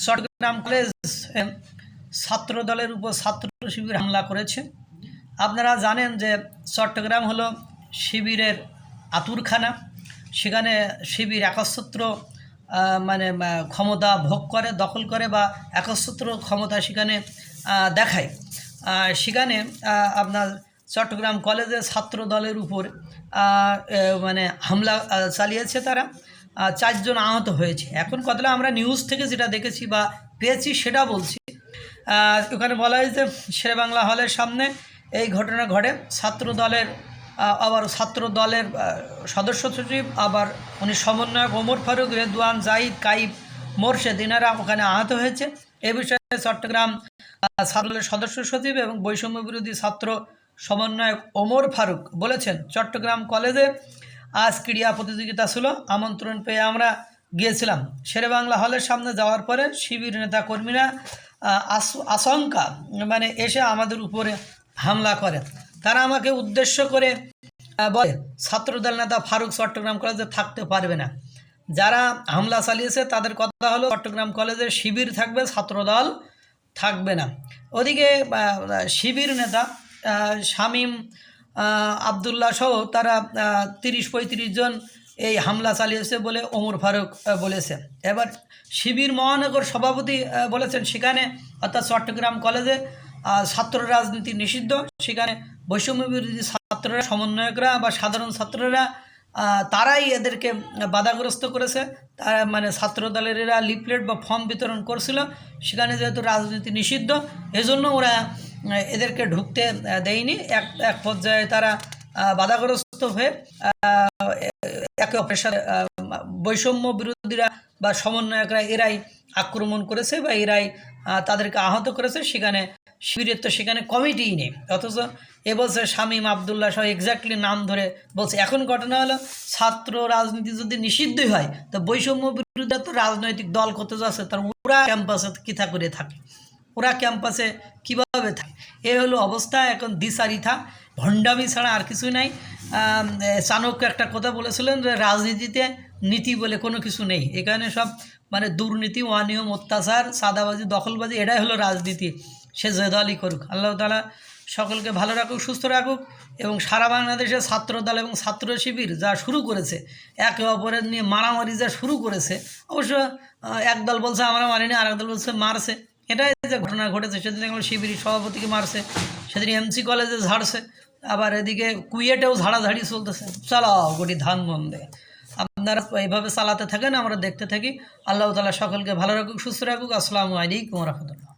Chittagong college ছাত্র দলের উপর ছাত্র শিবির হামলা করেছে। আপনারা জানেন যে চট্টগ্রাম হলো শিবিরের আতুরখানা। সেখানে শিবির একচ্ছত্র মানে ক্ষমতা ভোগ করে, দখল করে বা একচ্ছত্র ক্ষমতা সেখানে দেখায়। সেখানে আপনার চট্টগ্রাম কলেজে ছাত্র দলের উপর মানে হামলা চালিয়েছে তারা। 4 জন আহত হয়েছে। এখন কথাটা আমরা নিউজ থেকে যেটা দেখেছি বা পেয়েছি সেটা বলছি। ওখানে বলা হয়েছে শেরেবাংলা হলের সামনে এই ঘটনা ঘটে। ছাত্র দলের সদস্য সচিব আবার উনি সমন্বয়ক ওমর ফারুক, রেদওয়ান, জাহিদ, কাইব, মোরশেদ এনারা ওখানে আহত হয়েছে। এ বিষয়ে চট্টগ্রাম ছাত্রদলের সদস্য সচিব এবং বৈষম্য বিরোধী ছাত্র সমন্বয়ক ওমর ফারুক বলেছেন, চট্টগ্রাম কলেজে আজ ক্রীড়া প্রতিযোগিতা ছিল। আমন্ত্রণ পেয়ে আমরা গিয়েছিলাম। শেরেবাংলা হলের সামনে যাওয়ার পরে শিবির নেতা কর্মীরা আশঙ্কা মানে এসে আমাদের উপরে হামলা করে। তারা আমাকে উদ্দেশ্য করে বলে, ছাত্রদল নেতা ফারুক চট্টগ্রাম কলেজে থাকতে পারবে না। যারা হামলা চালিয়েছে তাদের কথা হলো চট্টগ্রাম কলেজে শিবির থাকবে, ছাত্রদল থাকবে না। ওদিকে শিবির নেতা শামীম আবদুল্লাহ সহ তারা 30-35 জন এই হামলা চালিয়েছে বলে ওমর ফারুক বলেছে। এবার শিবির মহানগর সভাপতি বলেছেন, সেখানে অর্থাৎ চট্টগ্রাম কলেজে ছাত্র রাজনীতি নিষিদ্ধ। সেখানে বৈষম্য বিরোধী ছাত্ররা, সমন্বয়করা বা সাধারণ ছাত্ররা তারাই এদেরকে বাধাগ্রস্ত করেছে। তারা মানে ছাত্র দলের এরা লিফলেট বা ফর্ম বিতরণ করছিল। সেখানে যেহেতু রাজনীতি নিষিদ্ধ, এজন্য ওরা এদেরকে ঢুকতে দেয়নি। এক পর্যায়ে তারা বাধাগ্রস্ত হয়ে একে অপরের সাথে বৈষম্য বিরোধীরা বা সমন্বয়করা এরাই আক্রমণ করেছে বা এরাই তাদেরকে আহত করেছে। সেখানে শিবিরের তো সেখানে কমিটিই নেই। অথচ এ বলছে শামীম আবদুল্লাহ সহ এক্স্যাক্টলি নাম ধরে বলছে। এখন ঘটনা হলো, ছাত্র রাজনীতি যদি নিষিদ্ধই হয় তো বৈষম্য বিরোধীরা তো রাজনৈতিক দল করতে যাচ্ছে, তার ওরা ক্যাম্পাসে কিথা করে থাকে, ওরা ক্যাম্পাসে কিভাবে থাকে। এ হলো অবস্থা। এখন দ্বিচারিতা, ভণ্ডামি ছাড়া আর কিছু নাই। চাণক্য একটা কথা বলেছিলেন যে রাজনীতিতে নীতি বলে কোনো কিছু নেই। এখানে সব মানে দুর্নীতি, অনিয়ম, অত্যাচার, চাঁদাবাজি, দখলবাজি, এটাই হলো রাজনীতি। সে যে দলই করুক। আল্লাহ তাআলা সকলকে ভালো রাখুক, সুস্থ রাখুক। এবং সারা বাংলাদেশে ছাত্রদল এবং ছাত্র শিবির যা শুরু করেছে, একে অপরের নিয়ে মারামারি যা শুরু করেছে, অবশ্য একদল বলছে আমরা মারিনি, আরেক দল বলছে মারছে। এটাই যে ঘটনা ঘটেছে। সেদিন একবার শিবির সভাপতিকে মারছে, সেদিন এমসি কলেজে ঝাড়ছে, আবার এদিকে কুয়েটেও ঝাড়াঝাড়ি চলতেছে। চালাও গোটি ধানবন্দে। আপনারা এইভাবে চালাতে থাকেন, আমরা দেখতে থাকি। আল্লাহ তাআলা সকলকে ভালো রাখুক, সুস্থ রাখুক। আসসালামু আলাইকুম ওয়া রাহমাতুল্লাহ।